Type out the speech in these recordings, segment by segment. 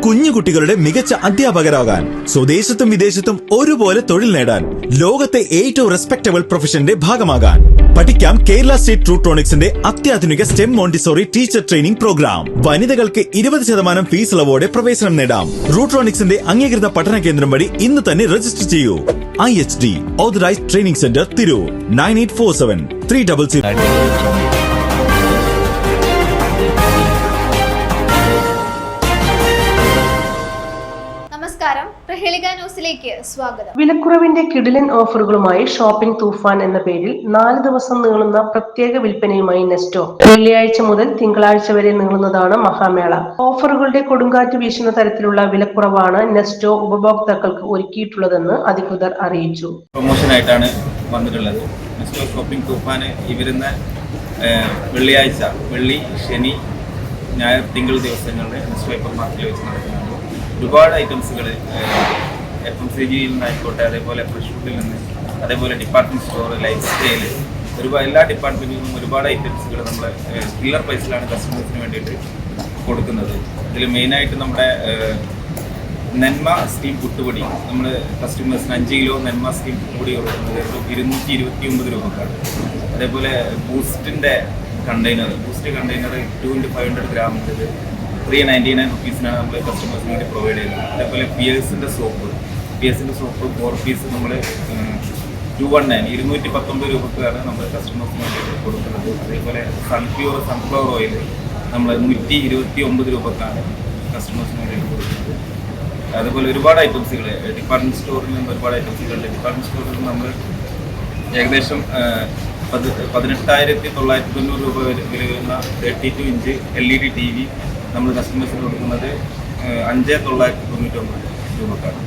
കുഞ്ഞുകുട്ടികളുടെ മികച്ച അധ്യാപകരാകാൻ, സ്വദേശത്തും വിദേശത്തും ഒരുപോലെ തൊഴിൽ നേടാൻ, ലോകത്തെ ഏറ്റവും റെസ്പെക്ടബിൾ പ്രൊഫഷന്റെ ഭാഗമാകാൻ പഠിക്കാം കേരള സ്റ്റേറ്റ് റൂട്രോണിക്സിന്റെ അത്യാധുനിക STEM Montessori teacher training programme. വനിതകൾക്ക് 20% ഫീസ് ഇളവോടെ പ്രവേശനം നേടാം. റൂട്രോണിക്സിന്റെ അംഗീകൃത പഠന കേന്ദ്രം വഴി ഇന്ന് തന്നെ രജിസ്റ്റർ ചെയ്യൂ. IHD authorised training centre Tirur 9847 300. നമസ്കാരം, പ്രഹേളിക ന്യൂസിലേക്ക് സ്വാഗതം. വിലക്കുറവിന്റെ കിടിലൻ ഓഫറുകളുമായി ഷോപ്പിംഗ് തൂഫാൻ എന്ന പേരിൽ 4 ദിവസം നീളുന്ന പ്രത്യേക വിൽപ്പനയുമായി നെസ്റ്റോ. വെള്ളിയാഴ്ച മുതൽ തിങ്കളാഴ്ച വരെ നീളുന്നതാണ് മഹാമേള. ഓഫറുകളുടെ കൊടുങ്കാറ്റ് വീശുന്ന തരത്തിലുള്ള വിലക്കുറവാണ് നെസ്റ്റോ ഉപഭോക്താക്കൾക്ക് ഒരുക്കിയിട്ടുള്ളതെന്ന് അധികൃതർ അറിയിച്ചു. പ്രൊമോഷനായിട്ടാണ് വന്നിട്ടുള്ളത്. നെസ്റ്റോ ഷോപ്പിംഗ് തൂഫാൻ ഈ വരുന്ന വെള്ളിയാഴ്ച, വെള്ളി, ശനി, ഞായർ, തിങ്കൾ ദിവസങ്ങളിൽ നെസ്റ്റോ ഹൈപ്പർ മാർക്കറ്റിൽ വെച്ച് നടക്കുന്നുണ്ട്. ഒരുപാട് ഐറ്റംസുകൾ FMCGയിൽ നിന്നായിക്കോട്ടെ, അതേപോലെ ഫ്രഷ് ഫുഡിൽ നിന്ന്, അതേപോലെ ഡിപ്പാർട്ട്മെൻറ്റ് സ്റ്റോർ, ലൈഫ് സ്റ്റൈൽ, എല്ലാ ഡിപ്പാർട്ട്മെൻറ്റിൽ നിന്നും ഒരുപാട് ഐറ്റംസുകൾ നമ്മൾ കില്ലർ പ്രൈസിലാണ് കസ്റ്റമേഴ്സിന് വേണ്ടിയിട്ട് കൊടുക്കുന്നത്. ഇതിൽ മെയിനായിട്ട് നമ്മുടെ നെന്മ സ്റ്റീം പുട്ടുപൊടി നമ്മൾ കസ്റ്റമേഴ്സിന് 5 കിലോ നെന്മ സ്റ്റീം പുട്ടുപൊടി കൊടുക്കുന്നത് 229 രൂപക്കാണ്. അതേപോലെ ബൂസ്റ്റ് കണ്ടെയ്നർ 2x500 ഗ്രാമിൻ്റെ 399 റുപ്പീസിനാണ് നമ്മൾ കസ്റ്റമേഴ്സിന് വേണ്ടി പ്രൊവൈഡ് ചെയ്യുന്നത്. അതേപോലെ പിയേഴ്സിൻ്റെ സോപ്പ് 4 പീസ് നമ്മൾ 219 രൂപക്കാണ് നമ്മൾ കസ്റ്റമേഴ്സിന് വേണ്ടി കൊടുക്കുന്നത്. അതേപോലെ സൺഫ്ലവർ ഓയിൽ നമ്മൾ 129 രൂപക്കാണ് കസ്റ്റമേഴ്സിന് വേണ്ടി കൊടുക്കുന്നത്. അതുപോലെ ഒരുപാട് ഐറ്റംസുകൾ ഡിപ്പാർട്ട്മെൻറ്റ് സ്റ്റോറിൽ നിന്ന് ഒരുപാട് ഐറ്റംസുകളുണ്ട്. ഡിപ്പാർട്ട്മെൻറ്റ് സ്റ്റോറിൽ നിന്ന് നമ്മൾ ഏകദേശം 18,990 രൂപ വില വരുന്ന 32 ഇഞ്ച് LED TV നമ്മൾ കസ്റ്റമേഴ്സിന് കൊടുക്കുന്നത് 5,999 രൂപക്കാണ്.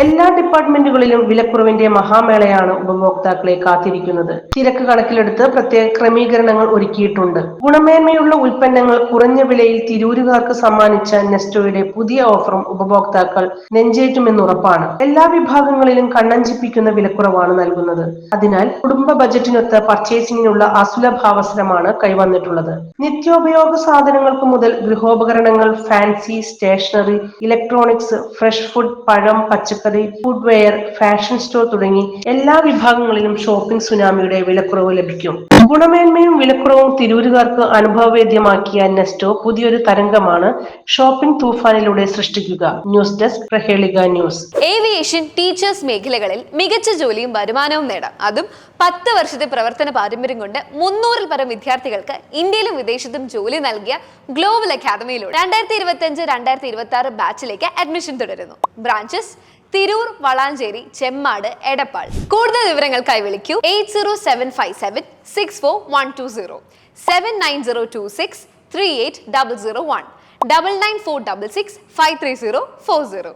എല്ലാ ഡിപ്പാർട്ട്മെന്റുകളിലും വിലക്കുറവിന്റെ മഹാമേളയാണ് ഉപഭോക്താക്കളെ കാത്തിരിക്കുന്നത്. തിരക്ക് കണക്കിലെടുത്ത് പ്രത്യേക ക്രമീകരണങ്ങൾ ഒരുക്കിയിട്ടുണ്ട്. ഗുണമേന്മയുള്ള ഉൽപ്പന്നങ്ങൾ കുറഞ്ഞ വിലയിൽ തിരൂരുകാർക്ക് സമ്മാനിച്ച നെസ്റ്റോയുടെ പുതിയ ഓഫറും ഉപഭോക്താക്കൾ നെഞ്ചേറ്റുമെന്നുറപ്പാണ്. എല്ലാ വിഭാഗങ്ങളിലും കണ്ണഞ്ചിപ്പിക്കുന്ന വിലക്കുറവാണ് നൽകുന്നത്. അതിനാൽ കുടുംബ ബജറ്റിനൊത്ത പർച്ചേസിംഗിനുള്ള അസുലഭാവസരമാണ് കൈവന്നിട്ടുള്ളത്. നിത്യോപയോഗ സാധനങ്ങൾക്ക് മുതൽ ഗൃഹോപകരണങ്ങൾ, fancy, stationery, electronics, fresh food, പഴം, പച്ചക്കറി, ഫുഡ്വെയർ, ഫാഷൻ സ്റ്റോർ തുടങ്ങി എല്ലാ വിഭാഗങ്ങളിലും ഷോപ്പിംഗ് സുനാമിയുടെ വിലക്കുറവ് ലഭിക്കും. ഗുണമേന്മയും വിലക്കുറവും തിരൂരുകാർക്ക് അനുഭവവേദ്യമാക്കിയ നെസ്റ്റോ പുതിയൊരു തരംഗമാണ് ഷോപ്പിംഗ് തൂഫാനിലൂടെ സൃഷ്ടിക്കുക. News desk, Prahelika news. Aviation, teachers മേഖലകളിൽ മികച്ച ജോലിയും വരുമാനവും നേടാം. അതും 10 വർഷത്തെ പ്രവർത്തന പാരമ്പര്യം കൊണ്ട് 300-ൽ പരം വിദ്യാർത്ഥികൾക്ക് ഇന്ത്യയിലും വിദേശത്തും ജോലി നൽകിയ ഗ്ലോബൽ അക്കാദമിയിലൂടെ 2025-2026 ബാച്ചിലേക്ക് അഡ്മിഷൻ തുടരുന്നു. ബ്രാഞ്ചസ് തിരൂർ, വളാഞ്ചേരി, ചെമ്മാട്, എടപ്പാൾ. കൂടുതൽ വിവരങ്ങൾക്കായി വിളിക്കൂ 8075764120 79026 38001 99466 53040.